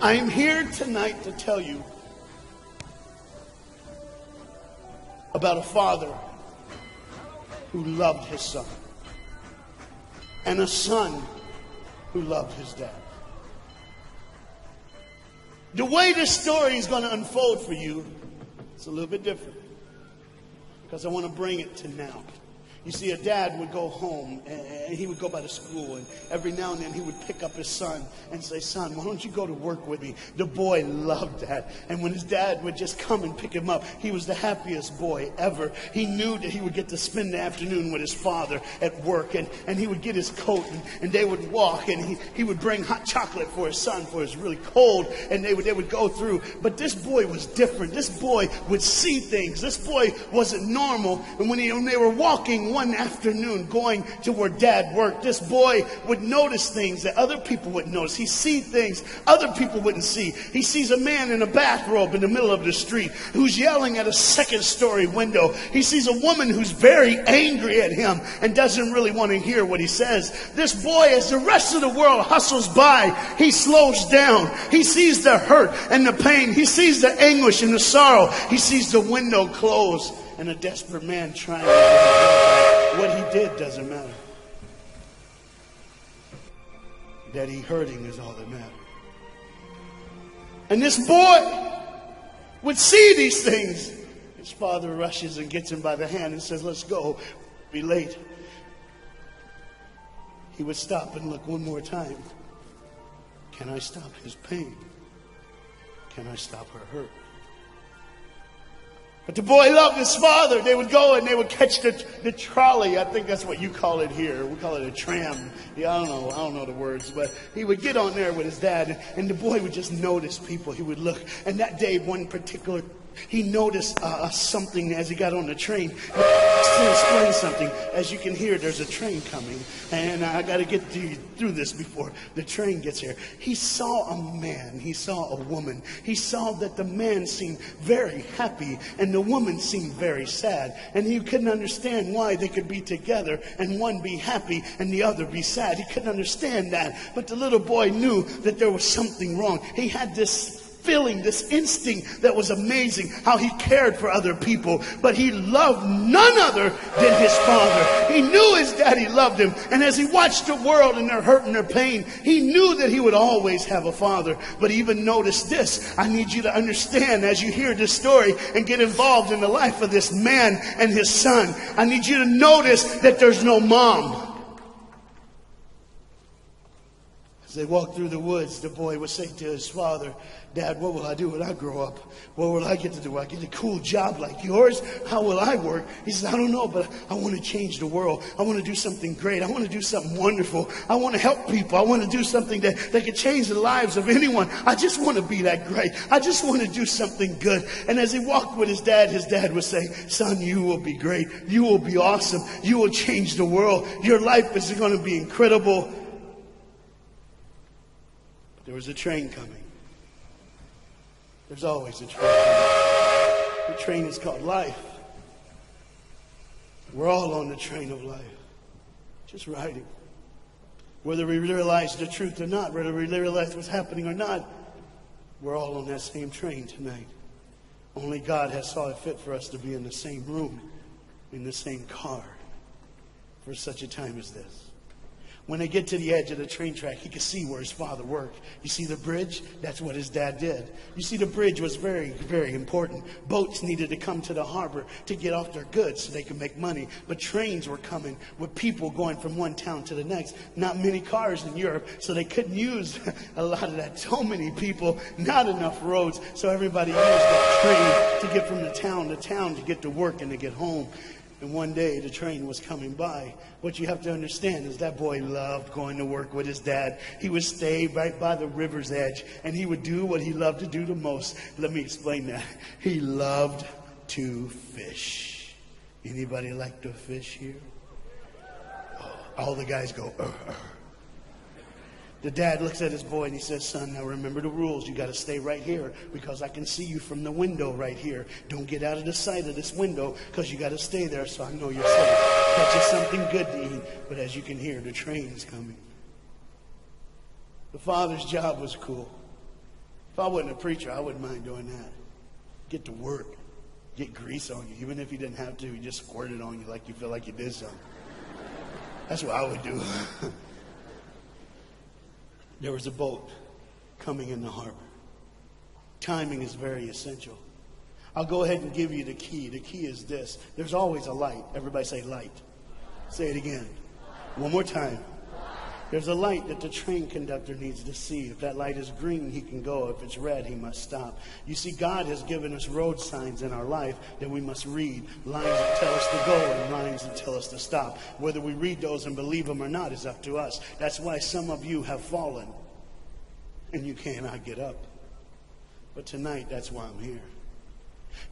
I'm here tonight to tell you about a father who loved his son and a son who loved his dad. The way this story is going to unfold for you, it's a little bit different because I want to bring it to now. You see, a dad would go home and he would go by the school, and every now and then he would pick up his son and say, "Son, why don't you go to work with me?" The boy loved that. And when his dad would just come and pick him up, he was the happiest boy ever. He knew that he would get to spend the afternoon with his father at work, and he would get his coat and they would walk, and he would bring hot chocolate for his son, for it's really cold, and they would go through. But this boy was different. This boy would see things. This boy wasn't normal. And when they were walking one afternoon going to where dad worked, this boy would notice things that other people wouldn't notice. He sees things other people wouldn't see. He sees a man in a bathrobe in the middle of the street who's yelling at a second-story window. He sees a woman who's very angry at him and doesn't really want to hear what he says. This boy, as the rest of the world hustles by, he slows down. He sees the hurt and the pain. He sees the anguish and the sorrow. He sees the window close and a desperate man trying to get away. What he did doesn't matter. That he hurting is all that matters. And this boy would see these things. His father rushes and gets him by the hand and says, "Let's go. Be late." He would stop and look one more time. Can I stop his pain? Can I stop her hurt? But the boy loved his father. They would go and they would catch the trolley. I think that's what you call it here. We call it a tram. Yeah, I don't know the words. But he would get on there with his dad, and the boy would just notice people. He would look. And that day, one particular, he noticed something as he got on the train. To explain something, as you can hear, there's a train coming, and I got to get through this before the train gets here. He saw a man, he saw a woman. He saw that the man seemed very happy and the woman seemed very sad, and he couldn't understand why they could be together and one be happy and the other be sad. He couldn't understand that, but the little boy knew that there was something wrong. He had this feeling, this instinct that was amazing, how he cared for other people, but he loved none other than his father. He knew his daddy loved him, and as he watched the world and their hurt and their pain, he knew that he would always have a father. But even notice this, I need you to understand as you hear this story and get involved in the life of this man and his son, I need you to notice that there's no mom. As they walked through the woods, the boy would say to his father, "Dad, what will I do when I grow up? What will I get to do? Will I get a cool job like yours? How will I work?" He says, "I don't know, but I want to change the world. I want to do something great. I want to do something wonderful. I want to help people. I want to do something that could change the lives of anyone. I just want to be that great. I just want to do something good." And as he walked with his dad would say, "Son, you will be great. You will be awesome. You will change the world. Your life is going to be incredible." There was a train coming. There's always a train coming. The train is called life. We're all on the train of life, just riding. Whether we realize the truth or not, whether we realize what's happening or not, we're all on that same train tonight. Only God has saw it fit for us to be in the same room, in the same car, for such a time as this. When they get to the edge of the train track, he could see where his father worked. You see the bridge? That's what his dad did. You see, the bridge was very, very important. Boats needed to come to the harbor to get off their goods so they could make money. But trains were coming with people going from one town to the next. Not many cars in Europe, so they couldn't use a lot of that. So many people, not enough roads. So everybody used that train to get from the town to town to get to work and to get home. And one day the train was coming by. What you have to understand is that boy loved going to work with his dad. He would stay right by the river's edge, and he would do what he loved to do the most. Let me explain that. He loved to fish. Anybody like to fish here? Oh, all the guys go, The dad looks at his boy and he says, "Son, now remember the rules. You got to stay right here because I can see you from the window right here. Don't get out of the sight of this window because you got to stay there so I know you're safe. Catch you something good to eat." But as you can hear, the train's coming. The father's job was cool. If I wasn't a preacher, I wouldn't mind doing that. Get to work. Get grease on you. Even if you didn't have to, you just squirt it on you like you feel like you did something. That's what I would do. There was a boat coming in the harbor. Timing is very essential. I'll go ahead and give you the key. The key is this. There's always a light. Everybody say light. Say it again. One more time. There's a light that the train conductor needs to see. If that light is green, he can go. If it's red, he must stop. You see, God has given us road signs in our life that we must read. Lines that tell us to go and lines that tell us to stop. Whether we read those and believe them or not is up to us. That's why some of you have fallen and you cannot get up. But tonight, that's why I'm here.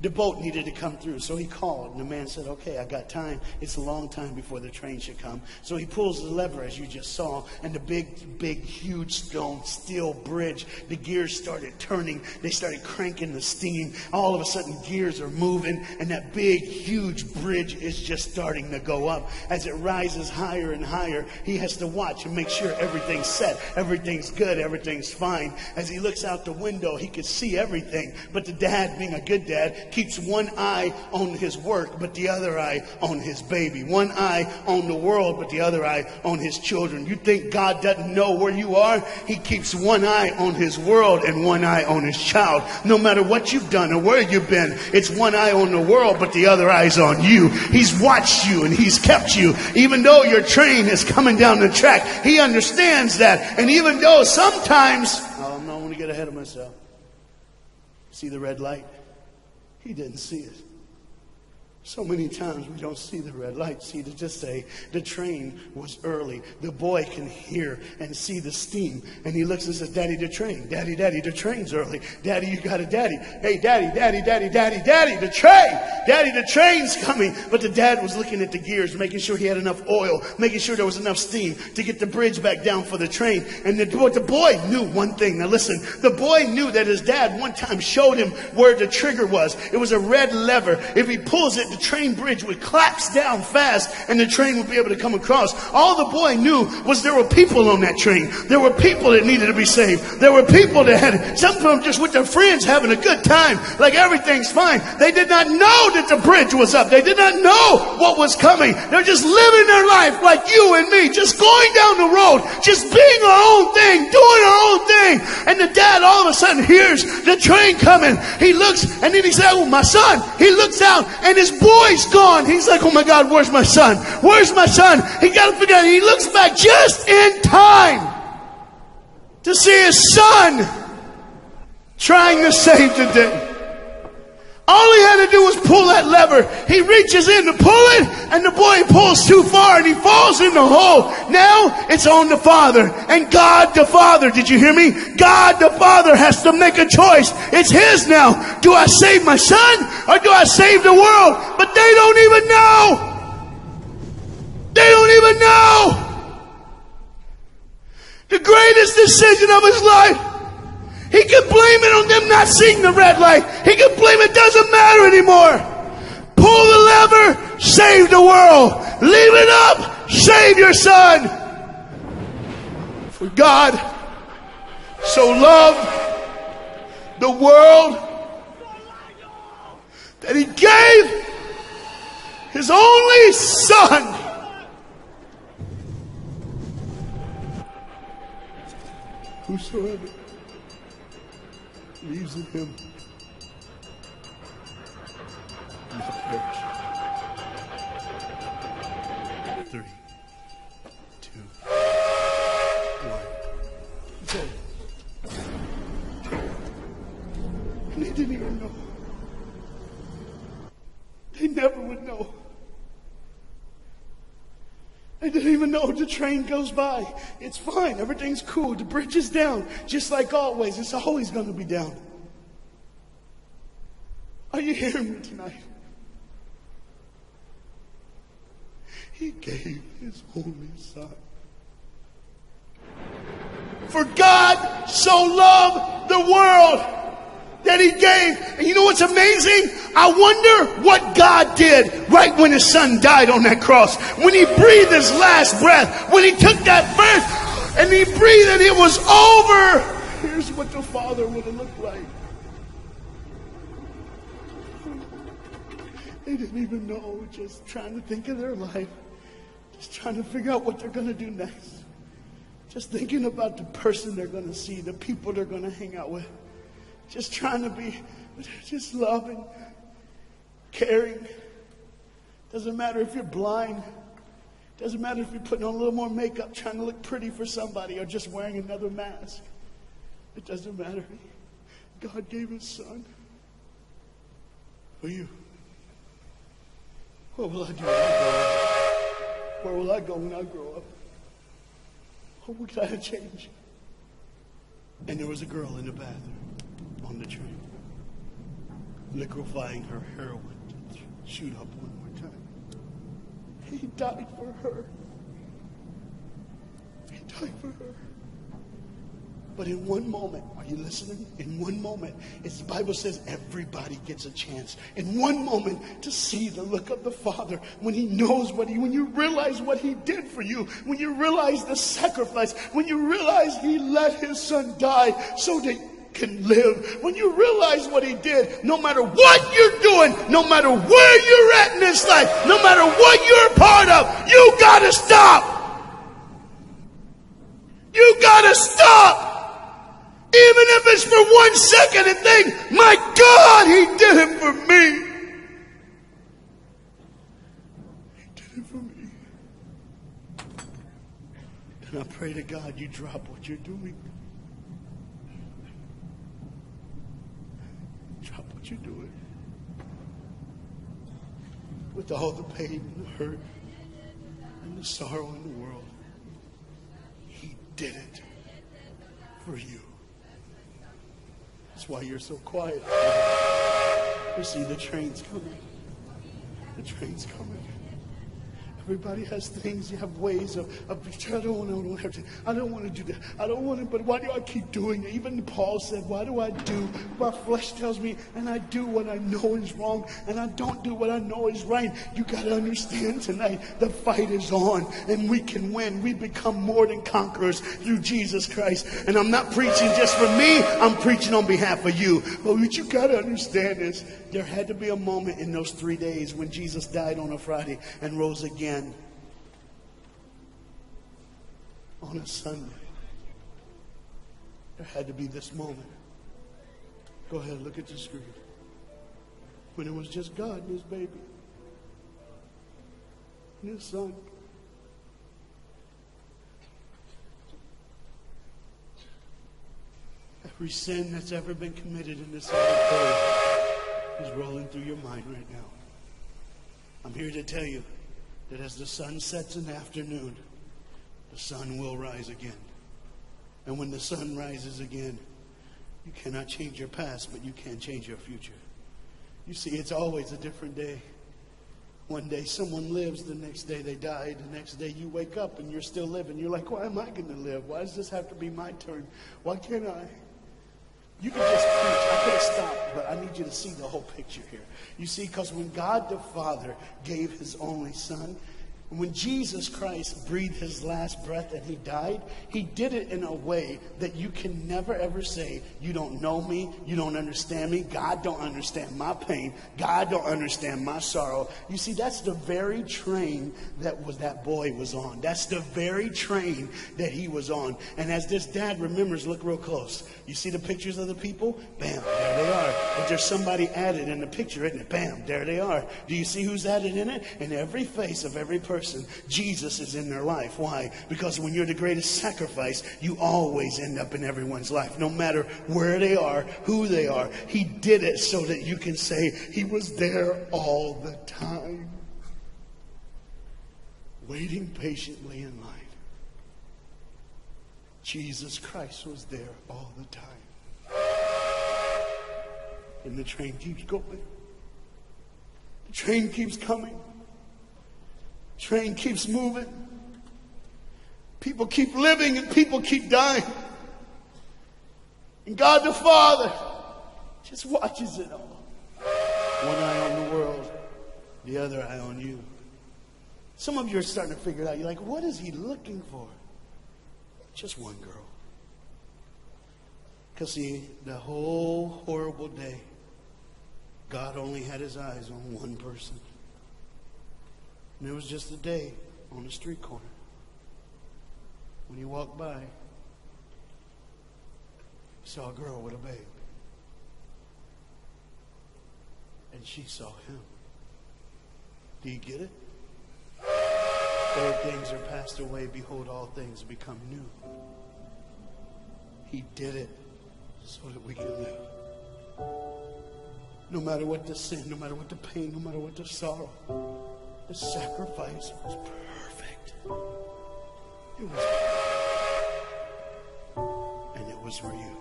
The boat needed to come through, so he called, and the man said, okay, I got time. It's a long time before the train should come. So he pulls the lever, as you just saw, and the big, huge steel bridge, the gears started turning. They started cranking the steam. All of a sudden, gears are moving, and that big, huge bridge is just starting to go up. As it rises higher and higher, he has to watch and make sure everything's set, everything's good, everything's fine. As he looks out the window, he could see everything, but the dad, being a good dad, keeps one eye on his work, but the other eye on his baby. One eye on the world, but the other eye on his children. You think God doesn't know where you are? He keeps one eye on his world and one eye on his child. No matter what you've done or where you've been, it's one eye on the world, but the other eye's on you. He's watched you and he's kept you. Even though your train is coming down the track, he understands that. And even though sometimes, I'm not going to get ahead of myself. See the red light? He didn't see it. So many times we don't see the red light. See, to just say the train was early. The boy can hear and see the steam. And he looks and says, Daddy, the train. Daddy, the train's early. Daddy, you got a daddy. Hey, Daddy, the train. Daddy, the train's coming. But the dad was looking at the gears, making sure he had enough oil, making sure there was enough steam to get the bridge back down for the train. And the boy knew one thing. Now listen, the boy knew that his dad one time showed him where the trigger was. It was a red lever. If he pulls it, the train bridge would collapse down fast and the train would be able to come across. All the boy knew was there were people on that train. There were people that needed to be saved. There were people that had, some of them just with their friends having a good time, like everything's fine. They did not know that the bridge was up. They did not know what was coming. They're just living their life like you and me, just going down the road, just being our own thing, doing our own thing. And the dad all of a sudden hears the train coming. He looks and then he said, oh, my son. He looks out and his boy's gone. He's like, oh my God, where's my son? Where's my son? He got to figure out. He looks back just in time to see his son trying to save the day. All he had to do was pull that lever. He reaches in to pull it, and the boy pulls too far, and he falls in the hole. Now it's on the father. And God the Father, did you hear me? God the Father has to make a choice. It's his now. Do I save my son, or do I save the world? But they don't even know. They don't even know. The greatest decision of his life. He can blame it on them not seeing the red light. He can blame it doesn't matter anymore. Pull the lever, save the world. Leave it up, save your son. For God so loved the world that he gave his only son. Whosoever believes in him will not perish. 3, 2, 1. That's it. And they didn't even know. They never would know. They didn't even know. The train goes by. It's fine. Everything's cool. The bridge is down. Just like always. It's always going to be down. Are you hearing me tonight? He gave his only son. For God so loved the world that he gave. And you know what's amazing? I wonder what God did right when his son died on that cross. When he breathed his last breath. When he took that breath and he breathed and it was over. Here's what the Father would have looked like. They didn't even know, just trying to think of their life, just trying to figure out what they're going to do next. Just thinking about the person they're going to see, the people they're going to hang out with. Just trying to be just loving, caring. Doesn't matter if you're blind. Doesn't matter if you're putting on a little more makeup, trying to look pretty for somebody, or just wearing another mask. It doesn't matter. God gave His Son for you. What will I do when I grow up? Where will I go when I grow up? What kind of change? And there was a girl in the bathroom on the train, liquefying her heroin to shoot up one more time. He died for her. He died for her. But in one moment, are you listening? In one moment, as the Bible says, everybody gets a chance. In one moment to see the look of the Father when He knows when you realize what He did for you, when you realize the sacrifice, when you realize He let His Son die so that you can live, when you realize what He did, no matter what you're doing, no matter where you're at in this life, no matter what you're a part of, you gotta stop. You gotta stop. Even if it's for 1 second and think, my God, He did it for me. He did it for me. And I pray to God you drop what you're doing. Drop what you're doing. With all the pain and the hurt and the sorrow in the world, He did it for you. That's why you're so quiet. You see, the train's coming. The train's coming. Everybody has things. You have ways of I don't want to do that. I don't want to, but why do I keep doing it? Even Paul said, why do I do? My flesh tells me, and I do what I know is wrong, and I don't do what I know is right. You got to understand tonight, the fight is on, and we can win. We become more than conquerors through Jesus Christ. And I'm not preaching just for me. I'm preaching on behalf of you. But what you got to understand is, there had to be a moment in those 3 days when Jesus died on a Friday and rose again on a Sunday. There had to be this moment. Go ahead, look at the screen. When it was just God and His baby and His Son. Every sin that's ever been committed in this earth is rolling through your mind right now. I'm here to tell you that as the sun sets in the afternoon, the sun will rise again. And when the sun rises again, you cannot change your past, but you can change your future. You see, it's always a different day. One day someone lives, the next day they die, the next day you wake up and you're still living. You're like, why am I going to live? Why does this have to be my turn? Why can't I? You can just preach. I could have stopped, but I need you to see the whole picture here. You see, because when God the Father gave His only Son, when Jesus Christ breathed His last breath and He died, He did it in a way that you can never ever say, you don't know me, you don't understand me, God don't understand my pain, God don't understand my sorrow. You see, that's the very train that boy was on. That's the very train that he was on. And as this dad remembers, look real close. You see the pictures of the people? Bam, there they are. But there's somebody added in the picture, isn't it? Bam, there they are. Do you see who's added in it? In every face of every person, Jesus is in their life. Why? Because when you're the greatest sacrifice, you always end up in everyone's life. No matter where they are, who they are. He did it so that you can say He was there all the time. Waiting patiently in line. Jesus Christ was there all the time. And the train keeps going. The train keeps coming. Train keeps moving. People keep living and people keep dying. And God the Father just watches it all. One eye on the world, the other eye on you. Some of you are starting to figure it out. You're like, what is He looking for? Just one girl. Because see, the whole horrible day, God only had his eyes on one person. And it was just a day on the street corner. When you walked by, you saw a girl with a babe. And she saw him. Do you get it? Old things are passed away. Behold, all things become new. He did it so that we can live. No matter what the sin, no matter what the pain, no matter what the sorrow, the sacrifice was perfect. It was perfect. And it was for you.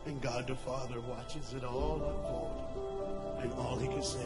And God the Father watches it all unfold. And all he can say